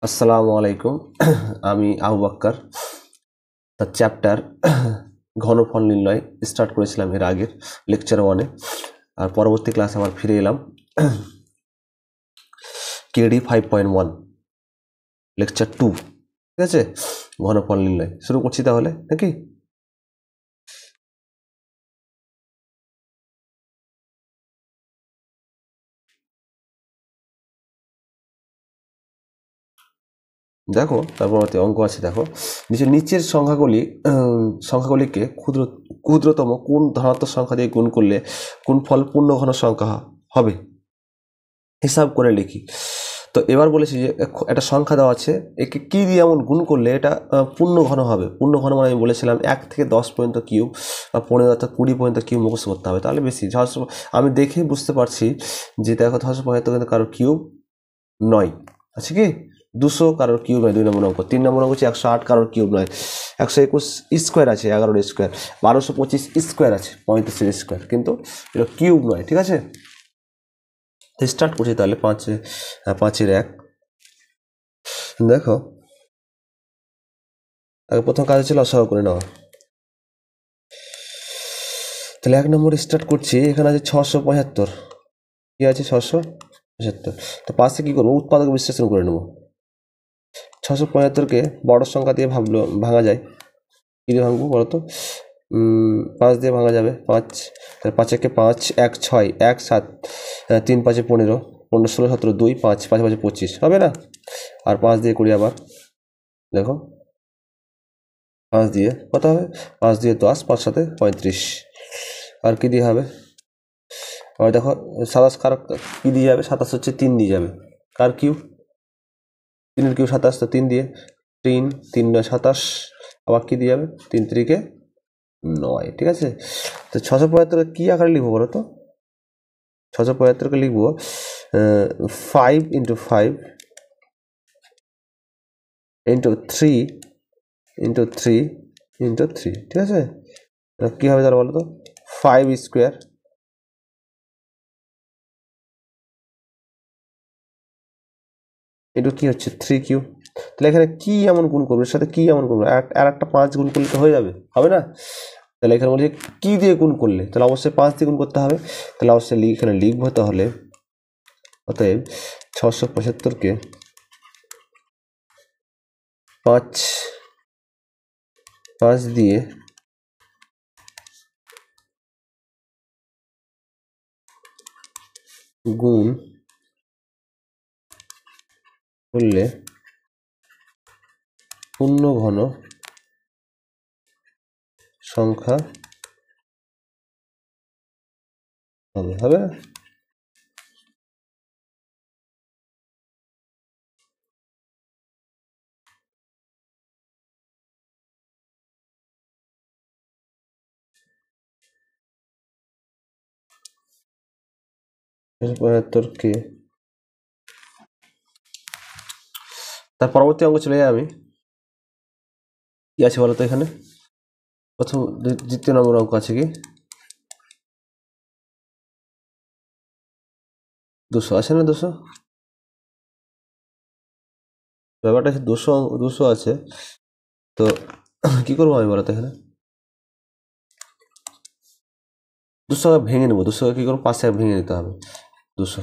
আসসালামু আলাইকুম। আমি আবু বাক্কার। তার চ্যাপ্টার ঘনফল নির্ণয় স্টার্ট করেছিলাম এর আগের লেকচার 1-এ, আর পরবর্তী ক্লাস আবার ফিরে এলাম কেডি 5.1 লেকচার 2। ঠিক আছে, ঘনফল নির্ণয় শুরু করছি তাহলে নাকি। দেখো তারপরবর্তী অঙ্ক আছে, দেখো নিচের সংখ্যাগুলিকে ক্ষুদ্রতম কোন ধনাত্মক সংখ্যা দিয়ে গুণ করলে কোন ফল পূর্ণ ঘন সংখ্যা হবে হিসাব করে লিখি। তো এবার বলেছি যে একটা সংখ্যা দেওয়া আছে, একে কী দিয়ে এমন গুণ করলে এটা পূর্ণ ঘন হবে। পূর্ণ ঘন মানে আমি বলেছিলাম 1 থেকে 10 পর্যন্ত কিউব বা 15 অর্থাৎ 20 পর্যন্ত কিউব মুখস্থ করতে হবে, তাহলে বেশি। আমি দেখেই বুঝতে পারছি যে দেখো 675 কিন্তু কারোর কিউব নয়, আছে কি 200 কারোর কিউব নয় 2 নম্বর অঙ্ক। 3 নম্বর অঙ্ক হচ্ছে 108 কারোর কিউব নয়, 121 স্কোয়ার আছে 11 স্কোয়ার, 1225 স্কোয়ার আছে 35 স্কোয়ার, কিন্তু এটা কিউব নয়। ঠিক আছে, স্টার্ট করছি তাহলে 5-এর 1। দেখো আগে প্রথম কাজ ছিল লসাগু করে নেওয়া, তাহলে 1 নম্বর স্টার্ট করছি। এখানে আছে 675, কি আছে 675, তো পাশে কি করবো, উৎপাদক বিশ্লেষণ করে নেব। 675কে বড় সংখ্যা দিয়ে ভাঙা যায়, কি দিয়ে ভাঙবো বলো তো? 5 দিয়ে ভাঙা যাবে, 5, 5 একে 5, 1 6, 1 7, 3 5 15, 15 16 17 2, 5 5 5 25 হবে না? আর 5 দিয়ে করি আবার, দেখো 5 দিয়ে কত হবে, 5 দিয়ে 10, 5 7 35, আর কি দিয়ে হবে? আর দেখো 27 কার কি দিয়ে যাবে, 27 হচ্ছে 3 দিয়ে যাবে, কার কিউ 3-এর কিউ 27, তো 3 দিয়ে 3 3 9 27, আবার কি দিয়ে যাবে 3 3-কে 9। ঠিক আছে, তো 675 কি আকারে লিখবো বলো তো? 675কে লিখবো 5 × 5 × 3 × 3 × 3। ঠিক আছে, কি হবে তাহলে বলো তো? 5 স্কোয়ার এটা কি হচ্ছে 3 কিউব। তাহলে এখানে কি এমন গুণ করবো, এর সাথে কি এমন করবো, আর একটা 5 গুণ করলে তো হয়ে যাবে, হবে না? তাহলে এখানে বলছি কি দিয়ে গুণ করলে, তাহলে অবশ্যই 5 দিয়ে গুণ করতে হবে। তাহলে অবশ্যই এখানে লিখবো তাহলে, অতএব 675কে 5 দিয়ে গুণ করলে পূর্ণ ঘন সংখ্যা হবে, হবে না? কে তার পরবর্তী অঙ্ক চলে যাই আমি। কি আছে বলো তো এখানে? প্রথম দ্বিতীয় নম্বর অঙ্ক আছে কি 200 আছে না? 200 ব্যাপারটা আছে, 200 আছে, তো কি করবো আমি বলো তো? এখানে 200 ভেঙে নেবো, 200 কি করবো, 5 ভেঙে নিতে হবে, 200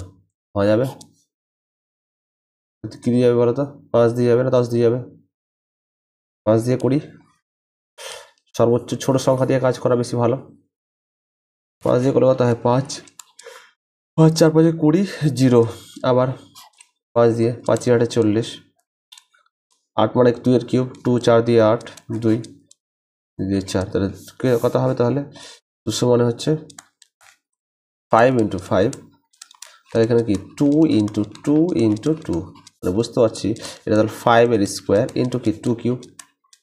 হয়ে যাবে। কি দিয়ে যাবে বলো তো? 5 দিয়ে যাবে না 10 দিয়ে যাবে? 5 দিয়ে করি, সর্বোচ্চ ছোট সংখ্যা দিয়ে কাজ করা বেশি ভালো। 5 দিয়ে করলে কত হয়, 5 5 4 5 20, 0, আবার 5 দিয়ে 5 8 40, 8 মানে 2 এর কিউব, 2 4 দিয়ে 8, 2 দিয়ে 4, তাহলে কত হবে তাহলে? 200 মানে হচ্ছে 5 × 5, তাহলে এখানে কি 2 × 2 × 2, তাহলে বুঝতে পারছি এটা তাহলে 5-এর স্কোয়ার ইন্টু কি 2 কিউব,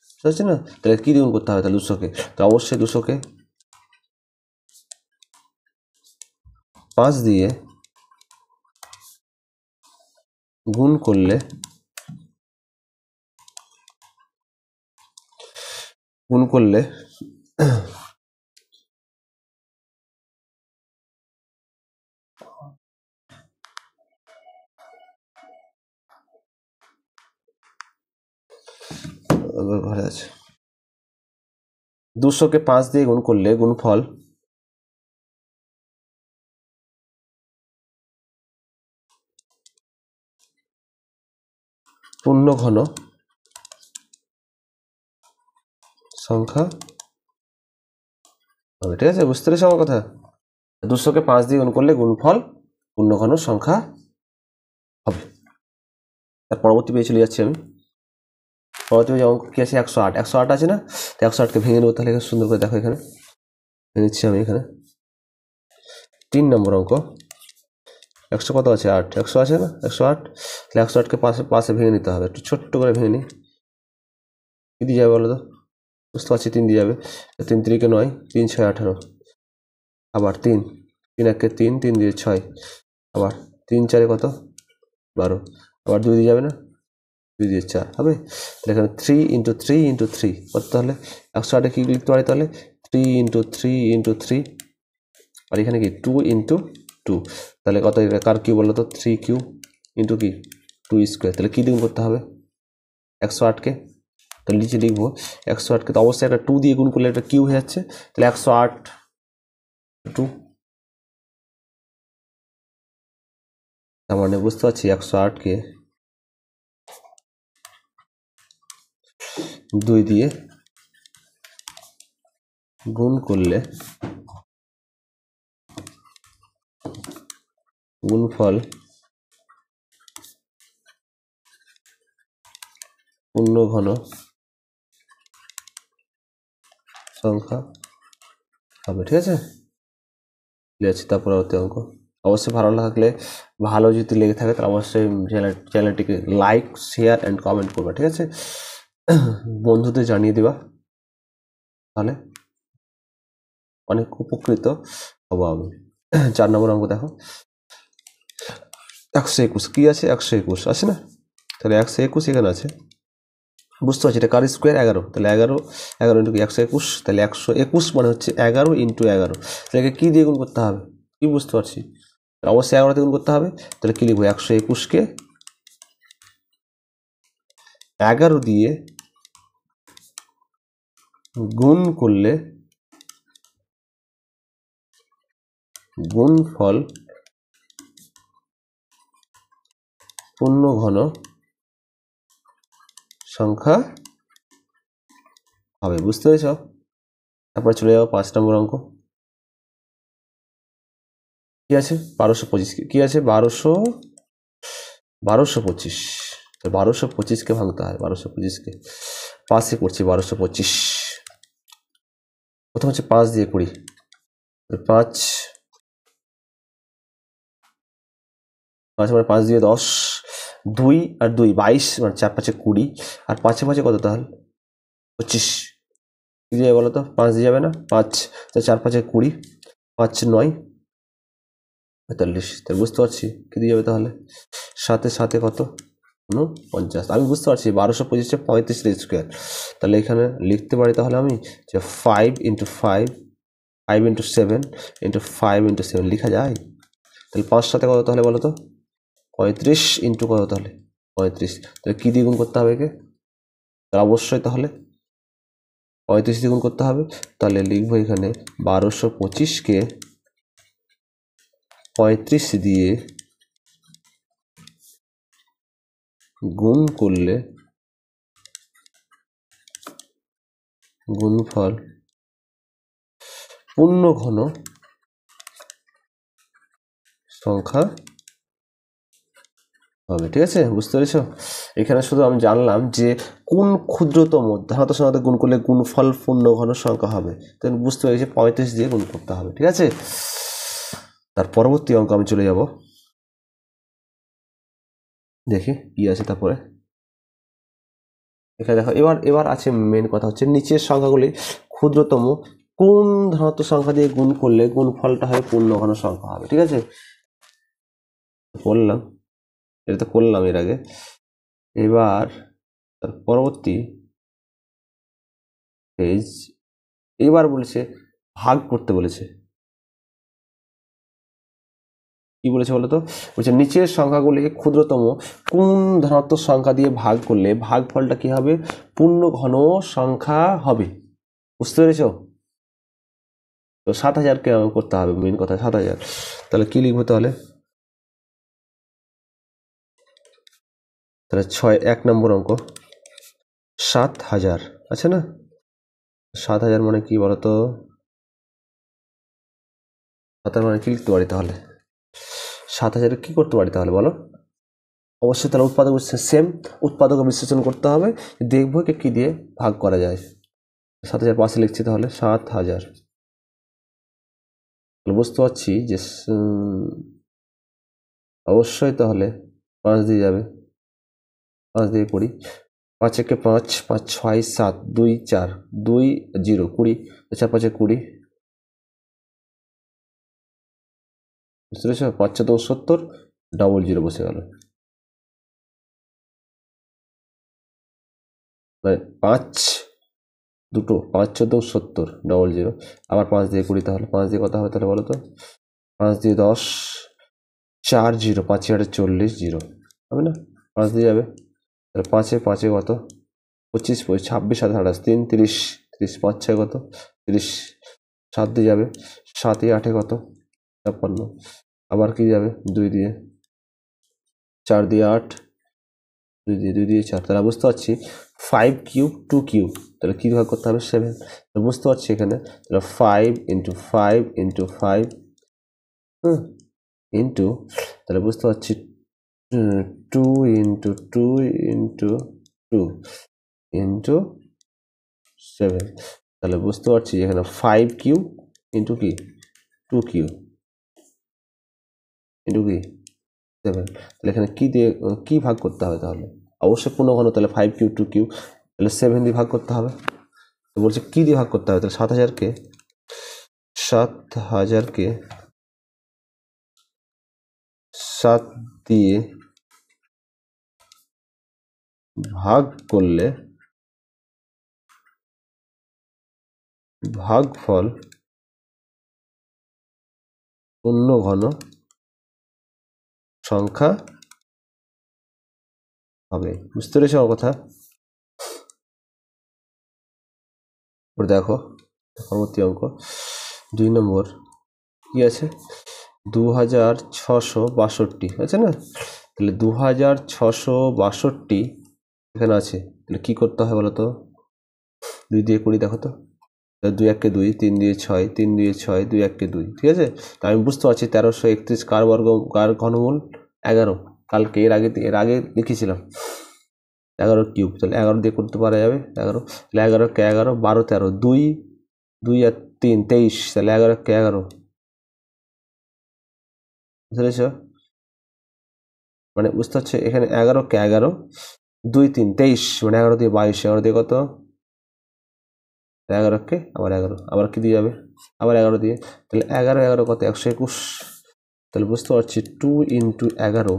বুঝতে পারছি না? তাহলে কি গুণ করতে হবে তাহলে 200কে, তো অবশ্যই 200কে 5 দিয়ে গুণ করলে ঘরে আছে। 200কে 5 দিয়ে গুণ করলে গুণফল পূর্ণ ঘন সংখ্যা হবে। ঠিক আছে, বুঝতে পেরেছো আমার কথা? 200কে 5 দিয়ে গুণ করলে গুণফল পূর্ণ ঘন সংখ্যা হবে। তার পরবর্তী পেয়ে চলে যাচ্ছি আমি। পরবর্তী পেয়ে অঙ্ক কি আছে? 108। 108 আছে না? তো 108কে ভেঙে নেবো। তাহলে সুন্দর করে দেখো, এখানে ভেঙে নিচ্ছি আমি। এখানে 3 নম্বর অঙ্ক। 100 কত আছে? 8। 100 আছে না? 108। তাহলে 108কে পাশে ভেঙে নিতে হবে। একটু ছোট্ট করে ভেঙে নিই। কি দিয়ে যাবে বলো তো? বুঝতে পারছি 3 দিয়ে যাবে। 3 3 9, 3 6 18, আবার 3 3 1 3, 3 দিয়ে 6, আবার 3 4 কত? 12, আবার 2 দিয়ে যাবে না? 2 দিয়ে 4 হবে। তাহলে এখানে 3 × 3 × 3 কত? তাহলে 108 কি লিখতে পারি? তাহলে 3 × 3 × 3, আর এখানে কি 2 × 2। তাহলে কত? কার কিউ বলো তো? 3 কিউ ইন্টু কি 2 স্কোয়ার। তাহলে কি গুণ করতে হবে? 108কে। তো নিচে লিখবো 108কে, তো অবশ্যই একটা 2 দিয়ে গুণ করলে একটা কিউ হয়ে যাচ্ছে। তাহলে 108 2, তার মানে বুঝতে পারছি 108কে 2 দিয়ে গুণ করলে গুণফল পূর্ণ ঘন সংখ্যা হবে। ঠিক আছে, লিখছি। তারপর অঙ্ক অবশ্যই ভালো লাগলে, ভালো যদি লেগে থাকে তাহলে অবশ্যই চ্যানেলটিকে লাইক, শেয়ার অ্যান্ড কমেন্ট করবা। ঠিক আছে, বন্ধুদের জানিয়ে দিবা, তাহলে অনেক উপকৃত হবো আমি। 4 নম্বর অঙ্ক দেখো। 121 কি আছে? 121 আছে না? তাহলে 121 এখানে আছে। বুঝতে পারছি এটা কার স্কোয়ার? 11। তাহলে 11 ইন্টু 121, তাহলে 121 মানে হচ্ছে 11 × 11। তাহলে কি দিয়ে গুণ করতে হবে? কি বুঝতে পারছি? অবশ্যই 11 দিয়ে গুণ করতে হবে। তাহলে কি লিখবো? 121কে 11 দিয়ে গুণ করলে গুণফল পূর্ণ ঘন সংখ্যা হবে। বুঝতে পেরেছ? তারপরে চলে যাবো 5 নম্বর অঙ্ক। কি আছে? 1225। কি আছে? 1225। 1225কে ভাঙতে হয়। 1225কে পাশে করছি। 1225 প্রথম হচ্ছে 5 দিয়ে করি। 5 মানে 5 দিয়ে 10, 2 আর 2 22, মানে 4 5 20, আর 5 5 কত? তাহলে 25। কি দিয়ে বলো তো? 5 দিয়ে যাবে না? 5, 4 5 20, 5 9 45। তাহলে বুঝতে পারছি কি দিয়ে যাবে তাহলে? 7 7 কত? 49। আমি বুঝতে পারছি 1225 35 স্কোয়ার। তাহলে এখানে লিখতে পারি তাহলে আমি যে 5 × 5, 5 × 7 × 5 × 7 লেখা যায়। তাহলে 5 সাথে কত তাহলে বলো তো? 35 ইন্টু কত তাহলে? 35। তাহলে কি দিয়ে গুণ করতে হবে একে? তাহলে অবশ্যই তাহলে 35 দিয়ে গুণ করতে হবে। তাহলে লিখবো এখানে 1225কে 35 দিয়ে গুণ করলে গুণফল পূর্ণ ঘন সংখ্যা হবে। ঠিক আছে, বুঝতে পেরেছো? এখানে শুধু আমি জানলাম যে কোন ক্ষুদ্রতম ধারাতার সাথে গুণ করলে গুণফল পূর্ণ ঘন সংখ্যা হবে। তাহলে বুঝতে পেরেছি 35 দিয়ে গুণ করতে হবে। ঠিক আছে, তার পরবর্তী অঙ্ক আমি চলে যাব। দেখি কি আছে তারপরে। এখানে দেখো, এবার আছে মেন কথা হচ্ছে নিচের সংখ্যাগুলি ক্ষুদ্রতম কোন ধনাত্মক সংখ্যা দিয়ে গুণ করলে গুণফলটা হবে পূর্ণ ঘন সংখ্যা হবে। ঠিক আছে, বললাম এটা তো করলাম এর আগে। এবার তার পরবর্তী পেজ, এবার বলেছে ভাগ করতে বলেছে। কি বলেছে বলো তো? বলছে নিচের সংখ্যাগুলিকে ক্ষুদ্রতম কোন ধনাত্মক সংখ্যা দিয়ে ভাগ করলে ভাগফলটা কি হবে? পূর্ণ ঘন সংখ্যা হবে। বুঝতে পেরেছ? তো 7000কে করতে হবে, মেন কথা 7000। তাহলে কি লিখবো তাহলে? তাহলে 1 নম্বর অঙ্ক 7000 আছে না? 7000 মানে কি বলতো? 7000 মানে কি লিখতে পারি তাহলে? 7000 কি করতে পারি তাহলে বলো? অবশ্যই তাহলে উৎপাদক সেম উৎপাদক বিশ্লেষণ করতে হবে, দেখবো কি দিয়ে ভাগ করা যায়। 7000 পাশে লিখছি তাহলে 7000। বুঝতে পারছি যে অবশ্যই তাহলে 5 দিয়ে যাবে, 5 দিয়ে করি। 5 একে 5, 5 6 7, 2 4, 2 0 20, 4 5 20। বুঝতে পেরেছ? 5 4 70, ডবল 0 বসে গেল। 5 দুটো 5 14 70, ডবল 0। আবার 5 দিয়ে 20, তাহলে 5 দিয়ে কত হবে তাহলে বলো তো? 5 দিয়ে 10, 4 0, 5 8 40, 0 হবে না? 5 দিয়ে যাবে, তাহলে 5 এ কত? 25 26 7 28 3 30, 30 5 6 কত? 30। 7 দিয়ে যাবে, 7 এ 8 কত? 56। আবার কি যাবে? 2 দিয়ে, 4 দিয়ে 8, 2 দিয়ে 4। তাহলে বুঝতে পারছি 5 কিউব 2 কিউব, তাহলে কি ভাগ করতে হবে? 7। বুঝতে পারছি এখানে তাহলে 5 × 5 × 5 ইন্টু, তাহলে বুঝতে পারছি 2 × 2 × 2 ইন্টু 7। তাহলে বুঝতে পারছি এখানে 5 কিউব ইন্টু কি 2 কিউব ইন্টু কি 7। তাহলে এখানে কি দিয়ে কি ভাগ করতে হবে তাহলে? অবশ্যই পূর্ণ ঘন, তাহলে 5 কিউব 2 কিউব, তাহলে 7 দিয়ে ভাগ করতে হবে। তো বলছে কি দিয়ে ভাগ করতে হবে? তাহলে 7000কে 7 দিয়ে ভাগ করলে ভাগফল পূর্ণ ঘন সংখ্যা হবে। বুঝতে পেরেছ আমার কথা? দেখো পরবর্তী অঙ্ক 2 নম্বর কি আছে? 2662 আছে না? তাহলে 2662 এখানে আছে, তাহলে কি করতে হয় বলো তো? 2 দিয়ে 20, দেখো তো 2 1 2, 3 দিয়ে 6, 3 দিয়ে 6, 2 1 2, ঠিক আছে? তা আমি বুঝতে পারছি 1331 কার বর্গ কার ঘনমূল 11, কালকে এর আগে লিখেছিলাম 11 কিউব, তাহলে 11 দিয়ে করতে পারা যাবে 11, তাহলে 11 কে 11, 12 13, 2 2 আর 3 23, তাহলে 11 কে 11। বুঝতে মানে বুঝতে পারছি এখানে 11 কে 11, 2 3 23, মানে 11 দিয়ে 22, 11 দিয়ে কত? 11 কে আবার 11, আবার কি দিয়ে যাবে? আবার 11 দিয়ে, তাহলে 11 11 কত? 121। তাহলে বুঝতে পারছি 2 × 11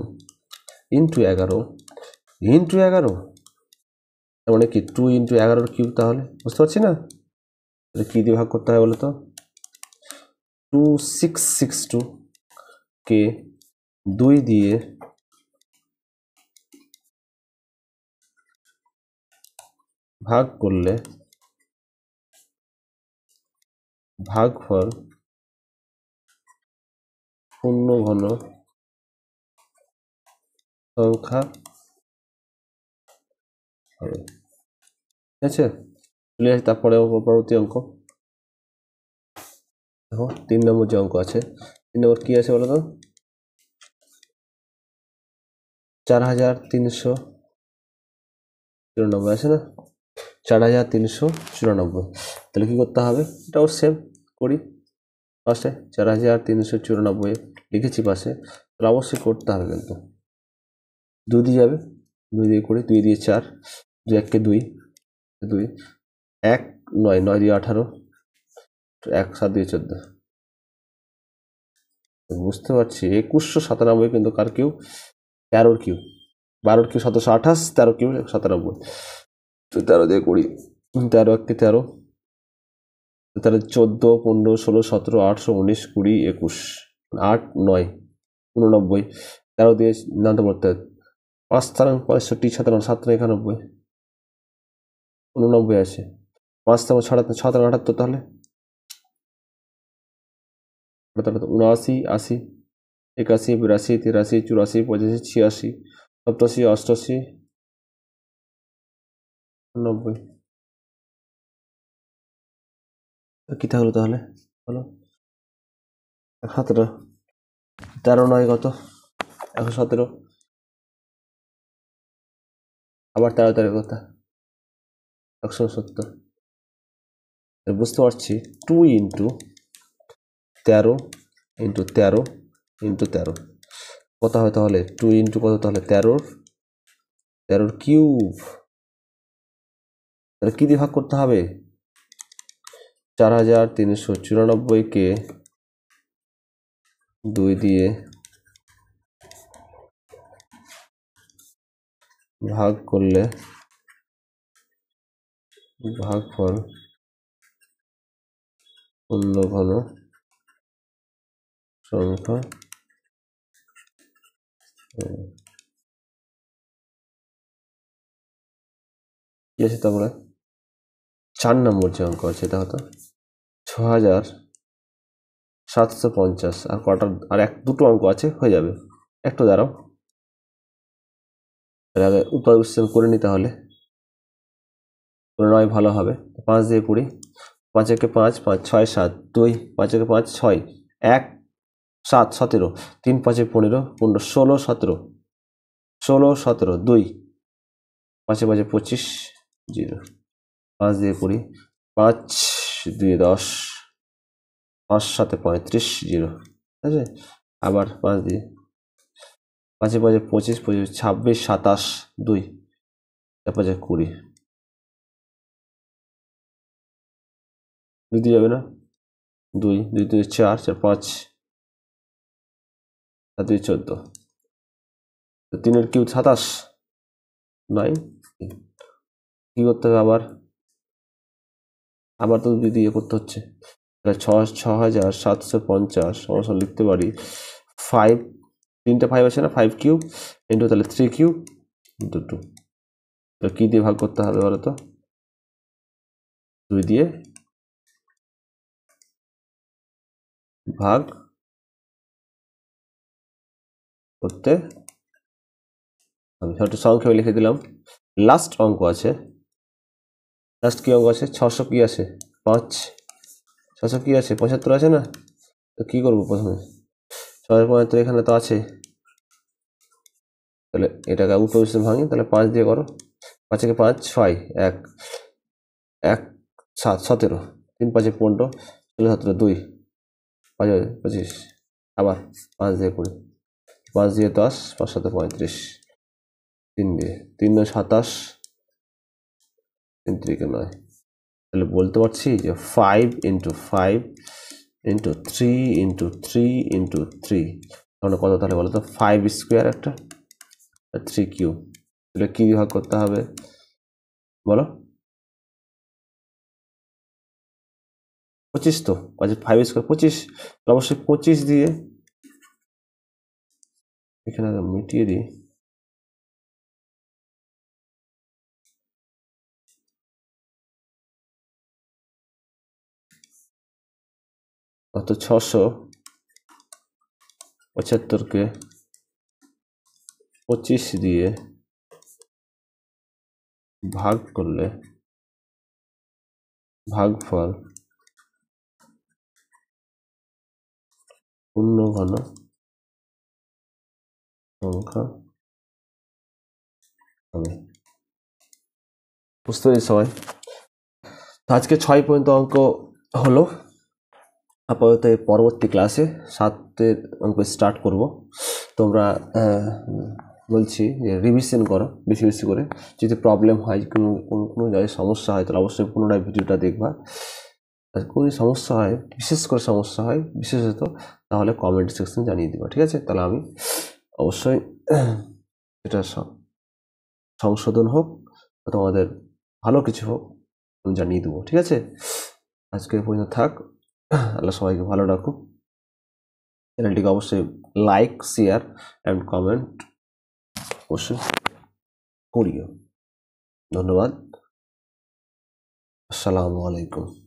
× 11 × 11, মানে কি 2 × 11 কিউব। তাহলে বুঝতে পারছি না? তাহলে কি দিয়ে ভাগ করতে হয় বলো তো? 2662 কে 2 দিয়ে ভাগ করলে ভাগফল পূর্ণ ঘন সংখ্যা হবে। ঠিক আছে, চলে আসি তারপরে পরবর্তী অঙ্ক। দেখো 3 নম্বর যে অঙ্ক আছে, 3 নম্বর কি আছে বলো তো? 4394 আছে না? 4394, তাহলে কি করতে হবে? এটাও সেম করি। পাশে 4394 লিখেছি পাশে, তাহলে অবশ্যই করতে হবে কিন্তু 2 দিয়ে যাবে, 2 দিয়ে করি, 2 দিয়ে 4, 2 1 2, 2 1 9, 9 দিয়ে 18, 1 7 দিয়ে 14। বুঝতে পারছি 2197 কিন্তু কার কিউ? 13 cube, 12 cube 728, 13 cube 97। তো 13 দিয়ে করি, 13 1 13, তাহলে 14 15 16 17 18 19 20 21, 8 9 89, 13 দিয়ে নামতে পড়তে 5 তারাং 65, 6 তারাং 7 তারাং 91, 89 আছে, 5 তারাং 6 তারাং 78, তাহলে 79, 80, 81, 82, 83, 84, 85, 86, 87, 88, 90, কি থাকলো তাহলে? বলো 17, 13 9 কত? 117, আবার 13 13 কত? 170। বুঝতে পারছি 2 ইন্টু 13 ইন্টু 13 ইন্টু 13 কত হয় তাহলে? 2 ইন্টু কত তাহলে? 13 কিউব। তাহলে কি দিয়ে ভাগ করতে হবে? 4394কে 2 দিয়ে ভাগ করলে ভাগফল পূর্ণ ঘন সংখ্যা কি আছে তারপরে? 4 নম্বর যে অঙ্ক আছে এটা হতো 6750, আর কটার আর দুটো অঙ্ক আছে, হয়ে যাবে। একটু দাঁড়াও, এর আগে উত্তর বিশ্লেষণ করে নিতে হলে করে নয় ভালো হবে। 5 দিয়ে 20, 5 একে 5, 5 6 7, 2, 5 একে 5 6, 1 7 17, 3 5 15, 15 16 17, 16 17, 2 5 5 25, 0, 5 দিয়ে 20, 5 2 10, 5 7 35, 0, ঠিক আছে। আবার 5 দিয়ে 5 5 25, 25 26 27, 2 5 20, 2 দিয়ে যাবে না, 2 2 2 4 4 5, 7 2 14, তো 3 কিউব 27, 9, কি করতে হবে আবার তো 2 দিয়ে করতে হচ্ছে। তাহলে 6750 সমস্যা লিখতে পারি 5, 3টে 5 আছে না, 5 কিউব ইন্টু তাহলে 3 কিউব ইন্টু 2, তো কি দিয়ে ভাগ করতে হবে বলো তো? 2 দিয়ে ভাগ করতে আমি একটু সংখ্যা লিখে দিলাম। লাস্ট অঙ্ক আছে, লাস্ট কি অঙ্ক আছে? 600 কি আছে? 5, 600 কি আছে? 75 আছে না, তো কি করবো প্রথমে? 675 এখানে তো আছে, তাহলে এটাকে উত্তর বিশ্লেষণ ভাঙি, তাহলে 5 দিয়ে করো। 5 একে 5 6, 1 1 7 17, 3 5 15, 16 17, 2 5 25, আবার 5 দিয়ে 20, 5 দিয়ে 10, 5 7 35, 3 দিয়ে 3 9 27, 3 3 9, তাহলে বলতে পারছি যে 5 ইন্টু 5 ইন্টু 3 ইন্টু 3 ইন্টু 3, তাহলে কত? তাহলে বলো তো 5 স্কোয়ার একটা 3 কিউব, তাহলে কি ভাগ করতে হবে বলো? 25, তো 5 স্কোয়ার 25, অবশ্যই 25 দিয়ে এখানে মিটিয়ে দিই, অত 675কে 25 দিয়ে ভাগ করলে ভাগফল পূর্ণ ঘন সংখ্যা হবে। বুঝতে পেরেছি সবাই? আজকে 6 পর্যন্ত অঙ্ক হলো। আপাতত পরবর্তী ক্লাসে 7 অঙ্ক স্টার্ট করব। তোমরা বলছি যে রিভিশন করো বেশি বেশি করে, যদি প্রবলেম হয় কোনো জায়গায় সমস্যা হয় তাহলে অবশ্যই পুনরায় ভিডিওটা দেখবা। আর কোনো সমস্যা হয়, বিশেষ করে সমস্যা হয় বিশেষত, তাহলে কমেন্ট সেকশন জানিয়ে দিবা, ঠিক আছে? তাহলে আমি অবশ্যই এটা সংশোধন হোক বা তোমাদের ভালো কিছু হোক আমি জানিয়ে দেবো, ঠিক আছে? আজকে পর্যন্ত থাক। আল্লাহ সবাইকে ভালো রাখুক। চ্যানেলটিকে অবশ্যই লাইক, শেয়ার অ্যান্ড কমেন্ট অবশ্যই করিও। ধন্যবাদ। আসসালামু আলাইকুম।